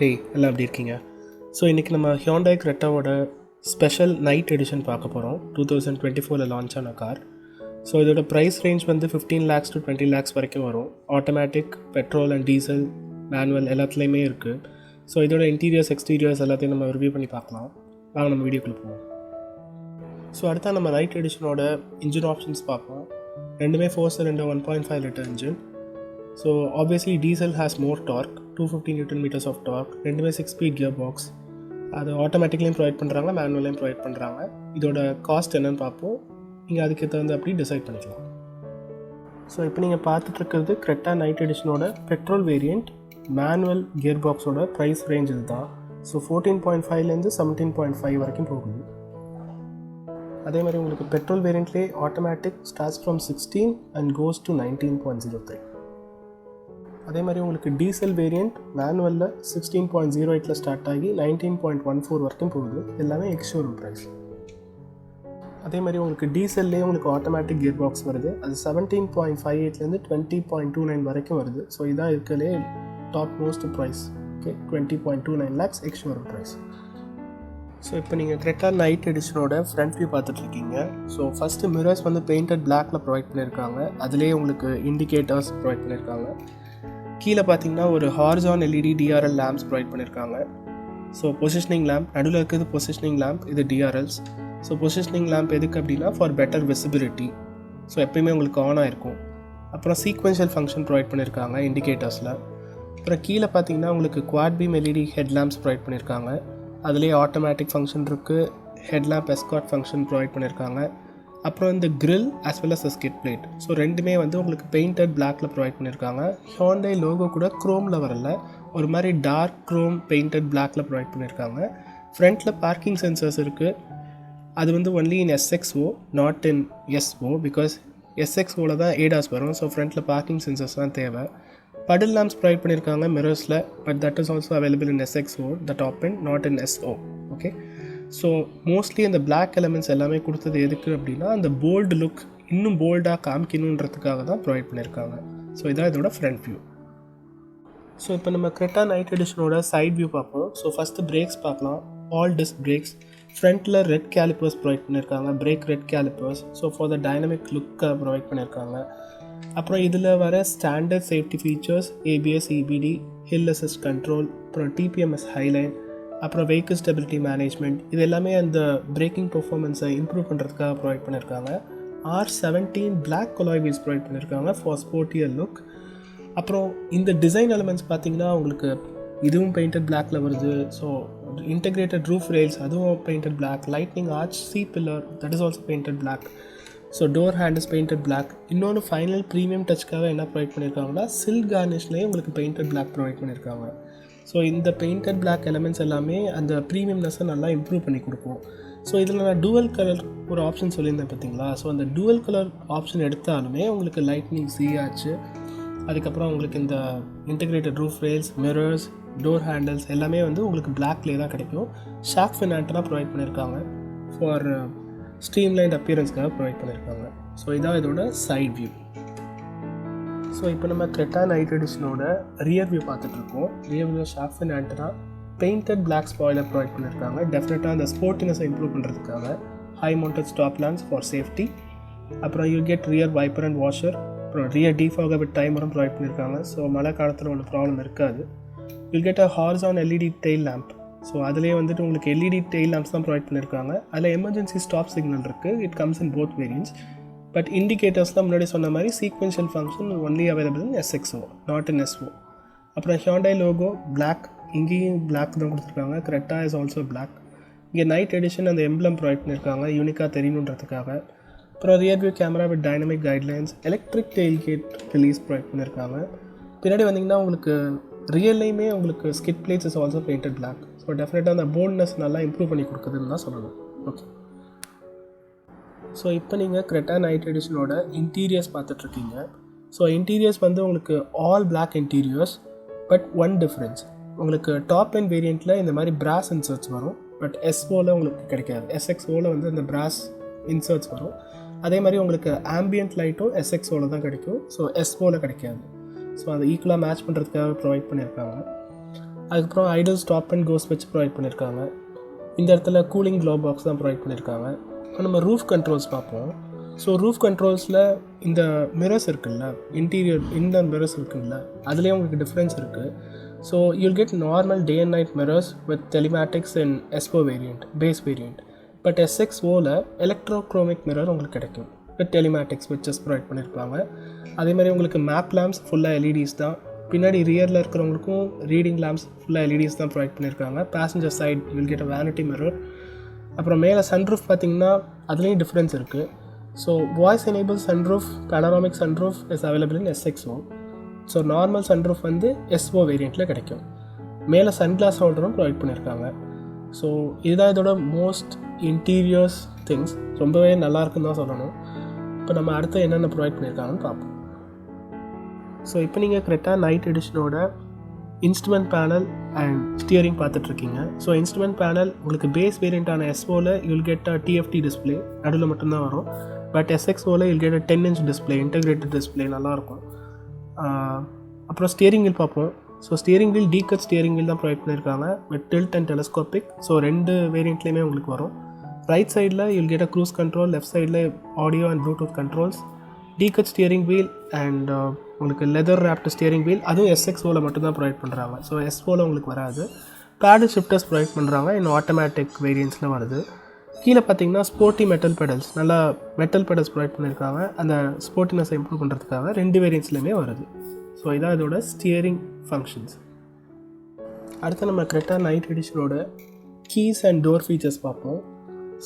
Hey எல்லாம் எப்படி இருக்கீங்க? ஸோ இன்றைக்கி நம்ம ஹியூண்டாய் கிரெட்டாவோட ஸ்பெஷல் நைட் எடிஷன் பார்க்க போகிறோம். 2024 லான்ச் ஆன கார். ஸோ இதோட ப்ரைஸ் ரேஞ்ச் வந்து 15 lakhs to 20 lakhs வரைக்கும் வரும். Automatic, petrol and diesel, manual எல்லாத்துலேயுமே இருக்குது. ஸோ இதோட இன்டீரியர்ஸ், எக்ஸ்டீரியர்ஸ் எல்லாத்தையும் நம்ம ரிவ்யூ பண்ணி பார்க்கலாம். வாங்க நம்ம வீடியோக்குள்ளே போவோம். ஸோ அடுத்தா நம்ம நைட் எடிஷனோட இன்ஜின் ஆப்ஷன்ஸ் பார்ப்போம். ரெண்டுமே 4 cylinder 1.5 liter engine. So obviously diesel has more torque, 250 Nm of torque. ரெண்டுமே 6-speed கியர் பாக்ஸ். அது ஆட்டோமேட்டிக்லேயும் ப்ரொவைட் பண்ணுறாங்க, மேனுவலையும் ப்ரொவைட் பண்ணுறாங்க. இதோட காஸ்ட் என்னென்னு பார்ப்போம். நீங்கள் அதுக்கு தகுந்த அப்படி டிசைட் பண்ணிக்கலாம். ஸோ இப்போ நீங்கள் பார்த்துட்ருக்கிறது கிரெட்டா நைட் எடிஷனோட பெட்ரோல் வேரியண்ட் மேனுவல் கியர் பாக்ஸோட ப்ரைஸ் ரேஞ்ச் இது தான். ஸோ 14.5லேருந்து 17.5 வரைக்கும் போகுது. அதே மாதிரி உங்களுக்கு பெட்ரோல் வேரியண்ட்லேயே automatic starts from 16 and goes to 19.03. அதே மாதிரி உங்களுக்கு டீசல் வேரியண்ட் மேனுவலில் 16.08 ஸ்டார்ட் ஆகி 19.14 வரைக்கும் போகுது. எல்லாமே எக்ஸ்ஷோரூம் ப்ரைஸ். அதே மாதிரி உங்களுக்கு டீசல்லே உங்களுக்கு ஆட்டோமேட்டிக் கியர் பாக்ஸ் வருது. அது 17.58லேருந்து 20.29 வரைக்கும் வருது. ஸோ இதான் இருக்கலே top most price. Okay, 20.29 lakhs ex showroom price. So இப்போ நீங்கள் கிரெட்டா நைட் எடிஷனோட ஃப்ரண்ட் வியூ பார்த்துட்ருக்கீங்க. ஸோ ஃபஸ்ட்டு மிரர்ஸ் வந்து பெயிண்டட் பிளாக்ல ப்ரொவைட் பண்ணியிருக்காங்க. அதுலேயே உங்களுக்கு இண்டிகேட்டர்ஸ் ப்ரொவைட் பண்ணியிருக்காங்க. கீழே பார்த்தீங்கன்னா ஒரு horizon LED DRL lamps provide பண்ணியிருக்காங்க. ஸோ பொசிஷனிங் லேம்ப் நடுவில் இருக்கிறது பொசிஷனிங் லேம்ப், இது டிஆர்எல்ஸ். ஸோ பொசிஷனிங் லேம்ப் எதுக்கு அப்படின்னா ஃபார் பெட்டர் விசிபிலிட்டி. ஸோ எப்பயுமே உங்களுக்கு ஆன் ஆகிருக்கும். அப்புறம் சீக்வென்ஷியல் ஃபங்க்ஷன் ப்ரொவைட் பண்ணியிருக்காங்க இண்டிகேட்டர்ஸில். அப்புறம் கீழே பார்த்தீங்கன்னா உங்களுக்கு quad beam LED head lamps provide பண்ணியிருக்காங்க. அதுலேயே ஆட்டோமேட்டிக் ஃபங்க்ஷன் இருக்குது, head lamp escort function provide பண்ணியிருக்காங்க. அப்புறம் இந்த grill as well as skid plate. So ரெண்டுமே வந்து உங்களுக்கு பெயிண்டட் பிளாக்ல ப்ரொவைட் பண்ணியிருக்காங்க. ஹியூண்டாய் லோகோ கூட க்ரோமில் வரல, ஒரு மாதிரி டார்க் க்ரோம் பெயிண்டட் பிளாக்ல ப்ரொவைட் பண்ணியிருக்காங்க. ஃப்ரண்ட்டில் பார்க்கிங் சென்சர்ஸ் இருக்குது. அது வந்து only in SXO, not in SO, because SXOவில் தான் ஏடாஸ் வரும். ஸோ ஃப்ரண்ட்டில் பார்க்கிங் சென்சர்ஸ் தான் தேவை. படல் லேம்ப்ஸ் ப்ரொவைட் பண்ணியிருக்காங்க மிரர்ஸில், but that is also available in SXO, the top end, not in SO. Okay, so mostly அந்த பிளாக் எலமெண்ட்ஸ் எல்லாமே கொடுத்தது எதுக்கு அப்படின்னா அந்த போல்டு லுக் இன்னும் போல்டாக காமிக்கணுன்றதுக்காக தான் ப்ரொவைட் பண்ணியிருக்காங்க. ஸோ இதான் இதோட ஃப்ரண்ட் வியூ. ஸோ இப்போ நம்ம கிரெட்டா நைட் எடிஷனோட சைட் வியூ பார்ப்போம். ஸோ ஃபஸ்ட்டு பிரேக்ஸ் பார்க்கலாம். All disc brakes. ஃப்ரண்ட்டில் ரெட் கேலிப்பர்ஸ் ப்ரொவைட் பண்ணியிருக்காங்க, brake red callipers. So for the dynamic லுக்கை ப்ரொவைட் பண்ணியிருக்காங்க. அப்புறம் இதில் வர standard safety features ABS, EBD, hill assist control, அப்புறம் TPMS ஹைலைன், அப்புறம் வெஹிக்கிள் ஸ்டெபிலிட்டி மேனேஜ்மெண்ட், இது எல்லாமே அந்த பிரேக்கிங் பர்ஃபார்மன்ஸை இம்ப்ரூவ் பண்ணுறதுக்காக ப்ரொவைட் பண்ணியிருக்காங்க. R17 பிளாக் கொலாய் வீல்ஸ் ப்ரொவைட் பண்ணியிருக்காங்க ஃபார் ஸ்போர்ட்டியர் லுக். அப்புறம் இந்த டிசைன் எலமெண்ட்ஸ் பார்த்தீங்கன்னா உங்களுக்கு இதுவும் பெயிண்டட் பிளாக்ல வருது. ஸோ இன்டெகிரேட்டட் ரூஃப் ரெயில்ஸ் அதுவும் painted black. Lightning arch C pillar, that is also painted black. So door hand is painted black. இன்னொன்று ஃபைனல் ப்ரீமியம் டச்சுக்காக என்ன ப்ரொவைட் பண்ணியிருக்காங்கன்னா சில்க் கார்னிஷ்லேயே உங்களுக்கு பெயிண்டட் பிளாக் ப்ரொவைட் பண்ணியிருக்காங்க. ஸோ இந்த பெயிண்டட் பிளாக் எலமெண்ட்ஸ் எல்லாமே அந்த ப்ரீமியம்னஸை நல்லா இம்ப்ரூவ் பண்ணி கொடுக்கும். ஸோ இதில் நான் டூவல் கலர் ஒரு ஆப்ஷன் சொல்லியிருந்தேன் பார்த்தீங்களா. ஸோ அந்த டூவல் கலர் ஆப்ஷன் எடுத்தாலுமே உங்களுக்கு லைட்னிங் சி ஆச்சு, அதுக்கப்புறம் உங்களுக்கு இந்த integrated roof rails, mirrors, door handles எல்லாமே வந்து உங்களுக்கு பிளாக்லேயே தான் கிடைக்கும். ஷார்க் ஃபின் ஆண்டனா ப்ரொவைட் பண்ணியிருக்காங்க ஃபார் ஸ்ட்ரீம்லைன்ட் அப்பியரன்ஸ்க்காக ப்ரொவைட் பண்ணியிருக்காங்க. ஸோ இதான் இதோட சைட் வியூ. ஸோ இப்போ நம்ம கிரெட்டா நைட் எடிஷனோட ரியர் வியூ பார்த்துட்ருக்கோம். Rear view shark fin antenna, painted black spoiler provide பண்ணியிருக்காங்க டெஃபினட்டாக அந்த ஸ்போர்ட்டினஸை இம்ப்ரூவ் பண்ணுறதுக்காக. High mounted stop lamps for safety. அப்புறம் you get rear wiper and washer. அப்புறம் ரியர் டீஃபாகர் வித் டைமரும் ப்ரொவைட் பண்ணியிருக்காங்க. ஸோ மழை காலத்தில் ஒன்றும் ப்ராப்ளம் இருக்காது. You get a horizon LED tail lamp. So அதிலே வந்துட்டு உங்களுக்கு LED டெயில் லேம்ப்ஸ் தான் ப்ரொவைட் பண்ணியிருக்காங்க. அதில் எமர்ஜென்சி ஸ்டாப் சிக்னல் இருக்குது. It comes in both variants. But இண்டிகேட்டர்ஸ்லாம் முன்னாடி சொன்ன மாதிரி sequential function only available in SXO, not in SO. அப்புறம் ஹியூண்டாய் லோகோ பிளாக், இங்கேயும் பிளாக் தான் கொடுத்துருக்காங்க. Creta is also black. இங்கே நைட் எடிஷன் அந்த எம்ப்ளம் ப்ரொவைட் பண்ணியிருக்காங்க யூனிக்காக தெரியணுன்றதுக்காக. அப்புறம் rear view camera with dynamic guidelines, electric tailgate release provide பண்ணியிருக்காங்க. பின்னாடி வந்தீங்கன்னா உங்களுக்கு ரியல்லையுமே உங்களுக்கு skid plates is also painted black. So டெஃபினட்டாக அந்த போல்ட்னஸ் நல்லா இம்ப்ரூவ் பண்ணி கொடுக்குதுன்னு தான் சொல்லணும். ஓகே, ஸோ இப்போ நீங்கள் கிரெட்டா நைட் எடிஷனோட இன்டீரியர்ஸ் பார்த்துட்ருக்கீங்க. ஸோ இன்டீரியர்ஸ் வந்து உங்களுக்கு all black interiors. But one difference, உங்களுக்கு டாப் அண்ட் வேரியண்ட்டில் இந்த மாதிரி பிராஸ் இன்சர்ட்ஸ் வரும். பட் SOவில் உங்களுக்கு கிடைக்காது. SXOவில் வந்து இந்த பிராஸ் இன்சர்ட்ஸ் வரும். அதே மாதிரி உங்களுக்கு ஆம்பியன்ட் லைட்டும் SXOவில் தான் கிடைக்கும். ஸோ SOவில் கிடைக்காது. ஸோ அதை ஈக்குவலாக மேட்ச் பண்ணுறதுக்காக ப்ரொவைட் பண்ணியிருக்காங்க. அதுக்கப்புறம் ஐடல் ஸ்டாப் அண்ட் கோ ஸ்விட்ச் ப்ரொவைட் பண்ணியிருக்காங்க. இந்த இடத்துல கூலிங் க்ளோ பாக்ஸ் தான் ப்ரொவைட் பண்ணியிருக்காங்க. இப்போ நம்ம ரூஃப் கண்ட்ரோல்ஸ் பார்ப்போம். ஸோ ரூஃப் கண்ட்ரோல்ஸில் இந்த மிரர்ஸ் இருக்குல்ல, இன்டீரியர் இந்த மிரர்ஸ் இருக்குல்ல, அதுலேயே உங்களுக்கு டிஃப்ரென்ஸ் இருக்குது. So you'll get normal day and night mirrors with telematics in SO variant, base variant. But எஸ்எக்ஸ்ஓவில் எலக்ட்ரோக்ரோமிக் மிரர் உங்களுக்கு கிடைக்கும் வித் டெலிமேட்டிக்ஸ் ஸ்விட்சஸ் ப்ரொவைட் பண்ணியிருப்பாங்க. அதேமாதிரி உங்களுக்கு மேப் லேம்ப்ஸ் ஃபுல்லாக எல்இடிஸ் தான். பின்னாடி ரியரில் இருக்கிறவங்களுக்கும் ரீடிங் லேம்ப்ஸ் ஃபுல்லாக எல்இடிஸ் தான் ப்ரொவைட் பண்ணியிருக்காங்க. Passenger side will get a vanity mirror. அப்புறம் மேலே சன்ரூஃப் பார்த்திங்கன்னா அதுலேயும் டிஃப்ரென்ஸ் இருக்குது. So voice enable sunroof, panoramic sunroof is available in எஸ்எக்ஸ்ஓ. So normal sunroof வந்து எஸ்ஓ வேரியண்ட்டில் கிடைக்கும். மேலே சன்கிளாஸ் ஹோல்டரும் ப்ரொவைட் பண்ணியிருக்காங்க. ஸோ இதுதான் இதோட மோஸ்ட் இன்டீரியர்ஸ் திங்ஸ். ரொம்பவே நல்லாயிருக்குன்னு தான் சொல்லணும். இப்போ நம்ம அடுத்து என்னென்ன ப்ரொவைட் பண்ணியிருக்காங்கன்னு பார்ப்போம். ஸோ இப்போ நீங்கள் Creta நைட் எடிஷனோட இன்ஸ்ட்ருமெண்ட் பேனல் அண்ட் ஸ்டியரிங் பார்த்துட்ருக்கீங்க. ஸோ இன்ஸ்ட்ருமெண்ட் பேனல் உங்களுக்கு பேஸ் வேரியண்ட்டான எஸ்ஓவில் you'll get a TFT display, நடுவில் மட்டும்தான் வரும். பட் எஸ்எக்ஸ்ஓவில் you'll get a 10 inch display, integrated display, நல்லாயிருக்கும். அப்புறம் ஸ்டியரிங் வீல் பார்ப்போம். So steering wheel D cut steering wheel தான் ப்ரொவைட் பண்ணியிருக்காங்க with tilt and telescopic. So 2 வேரியண்ட்லேயுமே உங்களுக்கு வரும். ரைட் சைடில் you'll get a cruise control, left சைடில் audio and Bluetooth controls. D cut steering wheel and உங்களுக்கு லெதர் ரேப்டு ஸ்டியரிங் வீல், அதுவும் எஸ்எக்ஸ்ஓவில் மட்டும்தான் ப்ரொவைட் பண்ணுறாங்க. ஸோ எஸ்ஓவில் உங்களுக்கு வராது. பேடல் ஷிஃப்டர்ஸ் ப்ரொவைட் பண்ணுறாங்க, இன்னும் ஆட்டோமேட்டிக் வேரியன்ட்ஸில் வருது. கீழே பார்த்தீங்கன்னா ஸ்போர்ட்டி மெட்டல் பெடல்ஸ், நல்லா மெட்டல் பெடல்ஸ் ப்ரொவைட் பண்ணியிருக்காங்க. அந்த ஸ்போர்ட்டினஸை இம்ப்ரூவ் பண்ணுறதுக்காக 2 வேரியன்ட்ஸ்லையுமே வருது. ஸோ இதான் இதோட ஸ்டியரிங் ஃபங்க்ஷன்ஸ். அடுத்து நம்ம Creta நைட் எடிஷனோட கீஸ் அண்ட் டோர் ஃபீச்சர்ஸ் பார்ப்போம்.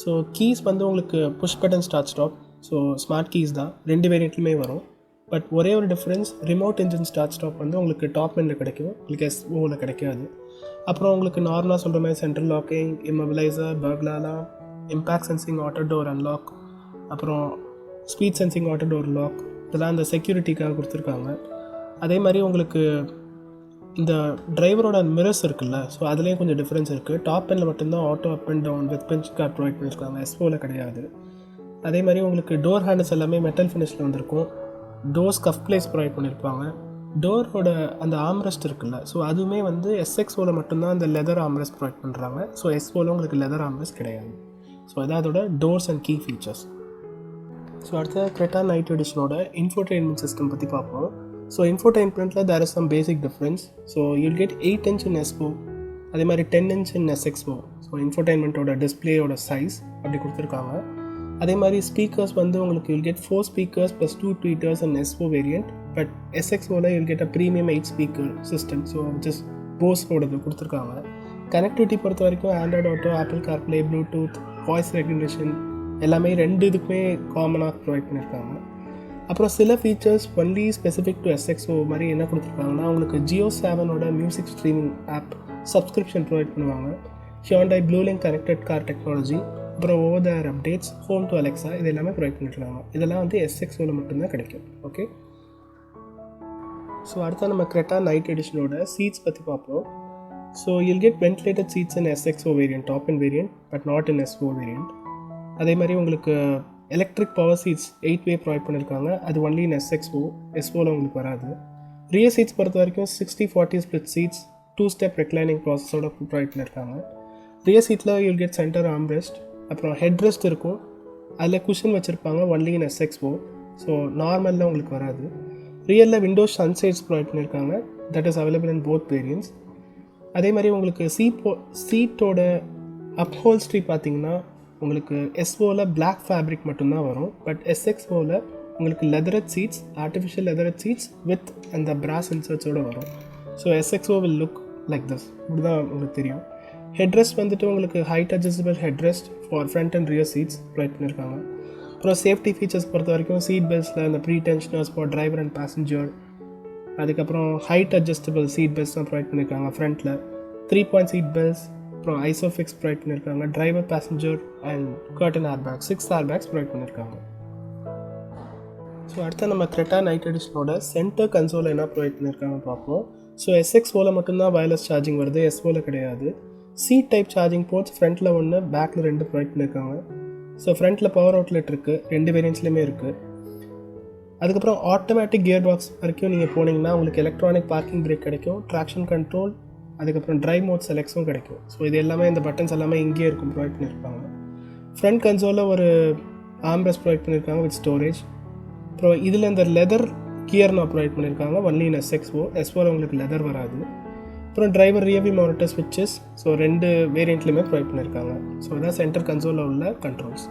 ஸோ கீஸ் வந்து உங்களுக்கு push button start stop, so smart keys தான், 2 வேரியண்ட்லையுமே வரும். பட் ஒரே ஒரு difference, remote engine start stop வந்து உங்களுக்கு டாப் எண்டில் கிடைக்கும், உங்களுக்கு எஸ்ஓவில் கிடைக்காது. அப்புறம் உங்களுக்கு நார்மலாக சொல்கிற மாதிரி central locking, immobiliser, burglar alarm, impact sensing auto door unlock, அப்புறம் speed sensing auto door lock, இதெல்லாம் அந்த செக்யூரிட்டிக்காக கொடுத்துருக்காங்க. அதே மாதிரி உங்களுக்கு இந்த டிரைவரோட மிரர்ஸ் இருக்குல்ல, ஸோ அதுலேயும் கொஞ்சம் டிஃப்ரென்ஸ் இருக்குது. டாப் எண்டில் மட்டும்தான் auto up and down with pinch guard provide பண்ணியிருக்காங்க, எஸ்ஓவில் கிடையாது. அதே மாதிரி உங்களுக்கு டோர் ஹேண்டில்ஸ் எல்லாமே மெட்டல் ஃபினிஷில் வந்திருக்கும். டோர் ஸ்கஃப் பிளேஸ் ப்ரொவைட் பண்ணியிருப்பாங்க. டோரோட அந்த ஆம்ரெஸ்ட் இருக்குல்ல, ஸோ அதுவுமே வந்து எஸ்எக்ஸ்ஓவில் மட்டும்தான் அந்த லெதர் ஆம்ரெஸ்ட் ப்ரொவைட் பண்ணுறாங்க. ஸோ எஸ்ஓவில் உங்களுக்கு லெதர் ஆம்ரெஸ்ட் கிடையாது. ஸோ இதான் அதோட doors and key features. So அடுத்த Creta நைட் எடிஷனோட இன்ஃபோடெயின்மெண்ட் சிஸ்டம் பற்றி பார்ப்போம். ஸோ இன்ஃபோடெயின்மெண்ட்டில் there is some basic difference. So you'll get 8 inch in S O, அதே மாதிரி 10 inch இன் எஸ்எக்ஸ்ஓ. ஸோ இன்ஃபோடெயின்மெண்ட்டோட டிஸ்பிளேயோட சைஸ் அப்படி கொடுத்துருக்காங்க. அதே மாதிரி ஸ்பீக்கர்ஸ் வந்து உங்களுக்கு you'll get 4 speakers + 2 tweeters and SO variant. But எஸ்எக்ஸ்ஓவில் you'll get a premium 8 speaker system, so just போஸோடது கொடுத்துருக்காங்க. கனெக்டிவிட்டி பொறுத்த வரைக்கும் Android auto, Apple CarPlay, Bluetooth, voice recognition எல்லாமே 2 இதுக்குமே காமனாக ப்ரொவைட் பண்ணியிருக்காங்க. அப்புறம் சில ஃபீச்சர்ஸ் ஒன்லி ஸ்பெசிஃபிக் டு எஸ்எக்ஸ்ஓ மாதிரி என்ன கொடுத்துருக்காங்கன்னா, உங்களுக்கு ஜியோ 7ஓட music streaming app subscription provide பண்ணுவாங்க. Hyundai Bluelink connected car technology, அப்புறம் over there updates, home to Alexa, இது எல்லாமே ப்ரொவைட் பண்ணிட்டுருக்காங்க. இதெல்லாம் வந்து எஸ்எக்ஸ்ஓவில் மட்டும்தான் கிடைக்கும். ஓகே, ஸோ அடுத்த நம்ம Creta நைட் எடிஷனோட சீட்ஸ் பற்றி பார்ப்போம். So you'll get ventilated seats in S X O variant, top and variant, but not in SO variant. அதே மாதிரி உங்களுக்கு electric power seeds 8-way provide பண்ணியிருக்காங்க. அது ஒன்லி இன் எஸ்எக்ஸ்ஓ, எஸ்ஓவில் உங்களுக்கு வராது. ரியர் சீட்ஸ் பொறுத்த வரைக்கும் 60-40 ஸ்ப்ளிட் சீட்ஸ், 2-step ரெக்ளைனிங் ப்ராசஸோட ப்ரொவைட் பண்ணியிருக்காங்க. ரியர் சீட்டில் யூல் கெட் சென்டர் ஆம்ரெஸ்ட், அப்புறம் ஹெட் ரெஸ்ட் இருக்கும், அதில் குஷன் வச்சுருப்பாங்க, ஒன்லி இன் எஸ்எக்ஸ்ஓ. ஸோ நார்மலில் உங்களுக்கு வராது. ரியரில் விண்டோஸ் சன்சைட்ஸ் ப்ரொவைட் பண்ணியிருக்காங்க, that is available in both variants. அதே மாதிரி உங்களுக்கு சீட்டோட அப்ஹோல்ஸ்ட்ரி பார்த்தீங்கன்னா உங்களுக்கு எஸ்ஓவில் பிளாக் ஃபேப்ரிக் மட்டும்தான் வரும். பட் எஸ்எக்ஸ்ஓவில் உங்களுக்கு leatherette seats, artificial leatherette seats with அந்த பிராஸ் இன்சர்ட்ஸோடு வரும். So S X O will look like this, இப்படி தான் உங்களுக்கு தெரியும். ஹெட்ரெஸ்ட் வந்துட்டு உங்களுக்கு height adjustable headrest for front and rear seats provide பண்ணியிருக்காங்க. அப்புறம் சேஃப்டி ஃபீச்சர்ஸ் பொறுத்த வரைக்கும் சீட் பெல்ட்ஸில் இந்த pretensioners for driver and passenger, அதுக்கப்புறம் ஹைட் அட்ஜஸ்டபிள் சீட் பெல்ட்ஸ் தான் ப்ரொவைட் பண்ணியிருக்காங்க ஃப்ரண்ட்டில். 3-point சீட் பெல்ட்ஸ், அப்புறம் ஐசோஃபிக்ஸ் ப்ரொவைட் பண்ணியிருக்காங்க. Driver, passenger and curtain airbags, 6 airbags provide பண்ணியிருக்காங்க. ஸோ அடுத்த நம்ம Creta நைட் எடிஷனோட சென்டர் கன்சோல் என்ன ப்ரொவைட் பண்ணியிருக்காங்க பார்ப்போம். ஸோ எஸ்எக்ஸ்ஓவில் மட்டும்தான் வயர்லெஸ் சார்ஜிங் வருது, எஸ்ஓவில் கிடையாது. சீட் டைப் சார்ஜிங் போர்ட்ஸ் ஃப்ரண்ட்டில் 1, பேக்கில் 2 ப்ரொவைட் பண்ணியிருக்காங்க. ஸோ ஃப்ரண்ட்டில் பவர் அவுட்லெட் இருக்குது, 2 வேரியன்ட்ஸ்லேயுமே இருக்குது. அதுக்கப்புறம் ஆட்டோமேட்டிக் கியர் பாக்ஸ் வரைக்கும் நீங்கள் போனீங்கன்னா உங்களுக்கு எலக்ட்ரானிக் பார்க்கிங் பிரேக் கிடைக்கும், ட்ராக்ஷன் கண்ட்ரோல், அதுக்கப்புறம் ட்ரை மோட் செலக்ட்ஸும் கிடைக்கும். ஸோ இது எல்லாமே இந்த பட்டன்ஸ் எல்லாமே இங்கேயே இருக்கும், ப்ரொவைட் பண்ணியிருப்பாங்க. ஃப்ரண்ட் கன்சோலில் ஒரு ஆம்ரெஸ்ட் ப்ரொவைட் பண்ணியிருக்காங்க வித் ஸ்டோரேஜ். அப்புறம் இதில் இந்த லெதர் கியர் நான் ப்ரொவைட் பண்ணியிருக்காங்க ஒன்லி இன் S4 உங்களுக்கு லெதர் வராது. அப்புறம் டிரைவர் ரியர்வியூ மானிட்டர் ஸ்விட்சஸ், ஸோ 2 வேரியண்ட்லையுமே ப்ரொவைட் பண்ணியிருக்காங்க. ஸோ இதான் சென்டர் கன்சோலில் உள்ள கண்ட்ரோல்ஸ்.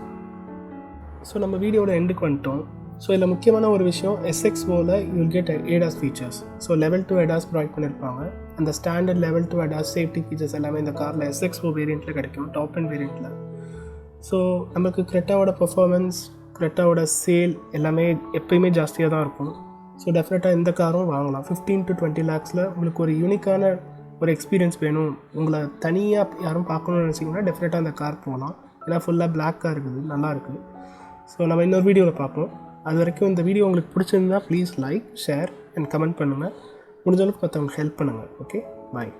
ஸோ நம்ம வீடியோட எண்டுக்கு வந்துட்டோம். ஸோ இதில் முக்கியமான ஒரு விஷயம், SX4ல் you will get ADAS features. So level 2 ADAS provide பண்ணியிருப்பாங்க. அந்த standard level 2 ADAS safety features எல்லாமே இந்த காரில் SX4 வேரியண்ட்டில் கிடைக்கும், டாப் அண்ட் வேரியண்ட்டில். ஸோ நமக்கு கிரெட்டாவோட பர்ஃபார்மன்ஸ், கிரெட்டாவோட சேல் எல்லாமே எப்பயுமே ஜாஸ்தியாக தான் இருக்கும். ஸோ டெஃபினட்டாக இந்த காரும் வாங்கலாம். 15 to 20 lakhs உங்களுக்கு ஒரு யூனிக்கான ஒரு எக்ஸ்பீரியன்ஸ் வேணும், உங்களை தனியாக யாரும் பார்க்கணும்னு நினச்சிங்கன்னா டெஃபினட்டாக அந்த கார் போகலாம். ஏன்னா ஃபுல்லாக பிளாக்காக இருக்குது, நல்லா இருக்குது. ஸோ நம்ம இன்னொரு வீடியோவில் பார்ப்போம். அது வரைக்கும் இந்த வீடியோ உங்களுக்கு பிடிச்சிருந்தா please like, share and comment பண்ணுங்கள். முடிஞ்சளவுக்கு மற்றவங்களுக்கு ஹெல்ப் பண்ணுங்கள். ஓகே, பாய்.